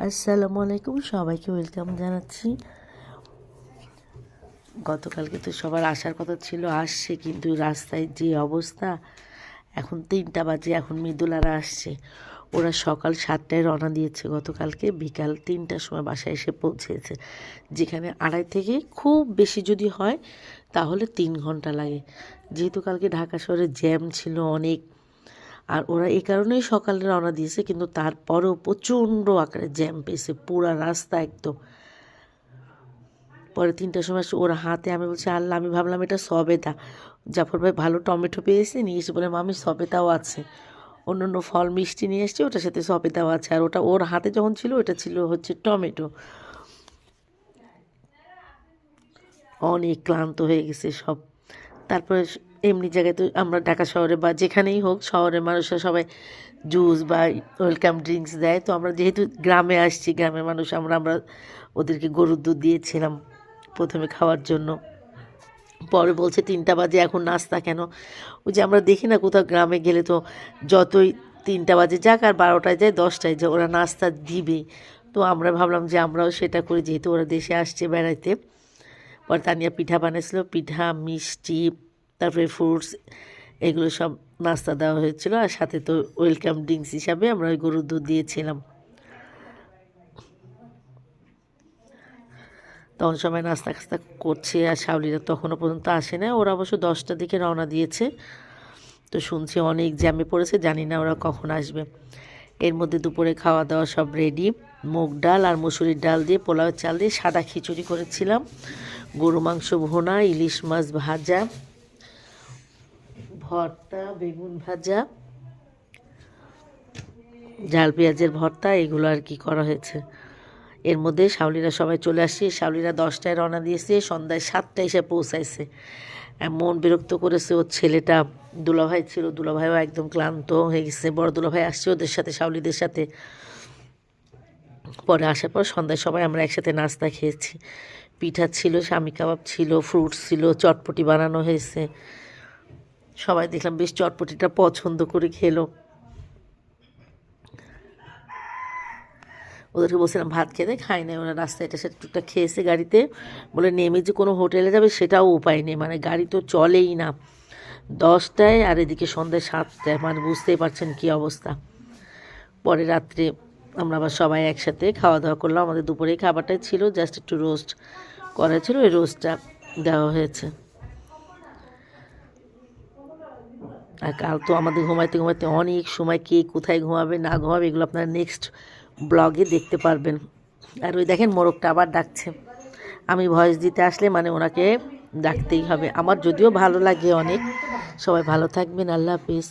আসসালামু আলাইকুম, সবাইকে ওয়েলকাম জানাচ্ছি। গতকালকে তো সবার আসার কথা ছিল, আসছে, কিন্তু রাস্তায় যে অবস্থা, এখন 3টা বাজে, এখন মৃদুলারা আসছে। ওরা সকাল 7টায় রওনা দিয়েছে, গতকালকে বিকাল 3টার সময় বাসায় এসে পৌঁছেছে, যেখানে 2.5 থেকে খুব বেশি যদি হয় তাহলে 3 ঘন্টা লাগে, যেহেতু কালকে ঢাকা শহরে জ্যাম ছিল অনেক। আর ওরা এই কারণেই সকালে রওনা দিয়েছে, কিন্তু তারপরেও প্রচণ্ড আকারে জ্যাম পেয়েছে পুরা রাস্তা একদম। পরে 3টার সময় ওর হাতে, আমি বলছি আল্লাহ, আমি ভাবলাম এটা সবেদা। জাফর ভাই ভালো টমেটো পেয়েছে, নিয়ে এসে বলে মামি সবেদাও আছে, অন্য অন্য ফল মিষ্টি নিয়ে এসছে, ওটার সাথে সবেদাও আছে। আর ওটা ওর হাতে যখন ছিল ওটা ছিল হচ্ছে টমেটো। অনেক ক্লান্ত হয়ে গেছে সব। তারপরে এমনি জায়গায় তো আমরা ঢাকা শহরে বা যেখানেই হোক, শহরের মানুষরা সবাই জুস বা ওয়েলকাম ড্রিঙ্কস দেয়। তো আমরা যেহেতু গ্রামে আসছি, গ্রামের মানুষ, আমরা ওদেরকে গরুর দুধ দিয়েছিলাম প্রথমে খাওয়ার জন্য। পরে বলছে 3টা বাজে, এখন নাস্তা কেন? ওই যে আমরা দেখি না কোথাও গ্রামে গেলে তো যতই 3টা বাজে যাক আর 12টায় যায় 10টায় যায়, ওরা নাস্তা দিবে। তো আমরা ভাবলাম যে আমরাও সেটা করি, যেহেতু ওরা দেশে আসছে বেড়াইতে। পরে তানিয়া পিঠা বানিয়েছিল, পিঠা, মিষ্টি, তারপরে ফ্রুটস, এগুলো সব নাস্তা দেওয়া হয়েছিল। আর সাথে তো ওয়েলকাম ড্রিঙ্কস হিসাবে আমরা ওই গরুর দুধ দিয়েছিলাম। তখন সবাই নাস্তা খাস্তা করছে, আর শাওলিরা তখনও পর্যন্ত আসে না। ওরা অবশ্য 10টার দিকে রওনা দিয়েছে। তো শুনছি অনেক জ্যামে পড়েছে, জানি না ওরা কখন আসবে। এর মধ্যে দুপুরে খাওয়া দাওয়া সব রেডি। মুগ ডাল আর মুসুরির ডাল দিয়ে, পোলাও চাল দিয়ে সাদা খিচুড়ি করেছিলাম, গরু মাংস ভুনা, ইলিশ মাছ ভাজা, ভর্তা, বেগুন ভাজা, ঝাল পেঁয়াজের ভর্তা, এগুলো আর কি করা হয়েছে। এর মধ্যে শাওলিরা সবাই চলে আসছে। শাওলিরা 10টায় রওনা দিয়েছে, সন্ধ্যায় 7টায় এসে পৌঁছাইছে। এমন বিরক্ত করেছে ওর ছেলেটা। দুলাভাই ছিল, দুলাভাইও একদম ক্লান্ত হয়ে গেছে। বড় দুলাভাই আসছে ওদের সাথে, শাওলিদের সাথে। পরে আসার পর সন্ধ্যায় সবাই আমরা একসাথে নাস্তা খেয়েছি। পিঠা ছিল, স্বামী কাবাব ছিল, ফ্রুটস ছিল, চটপটি বানানো হয়েছে। সবাই দেখলাম বেশ চটপটিটা পছন্দ করে খেলো। ওদেরকে বলছিলাম ভাত খেতে, খাই নাই, ওরা রাস্তায় এটা সেটা টুকটা খেয়েছে গাড়িতে। বলে নেমে যে কোনো হোটেলে যাবে সেটাও উপায় নেই, মানে গাড়ি তো চলেই না 10টায়, আর এদিকে সন্ধ্যায় 7টায়, মানে বুঝতেই পারছেন কী অবস্থা। পরে রাত্রে আমরা আবার সবাই একসাথে খাওয়া দাওয়া করলাম। আমাদের দুপুরেই খাবারটাই ছিল, জাস্ট একটু রোস্ট করা ছিল, ওই রোস্টটা দেওয়া হয়েছে। আর কাল তো আমাদের ঘুমাইতে ঘুমাইতে অনেক সময়, কে কোথায় ঘুমাবে না ঘুমাবে এগুলো আপনারা নেক্সট ব্লগে দেখতে পারবেন। আর ওই দেখেন মোরগটা আবার ডাকছে। আমি ভয়েস দিতে আসলে মানে ওনাকে ডাকতেই হবে। আমার যদিও ভালো লাগে অনেক। সবাই ভালো থাকবেন, আল্লাহ হাফিজ।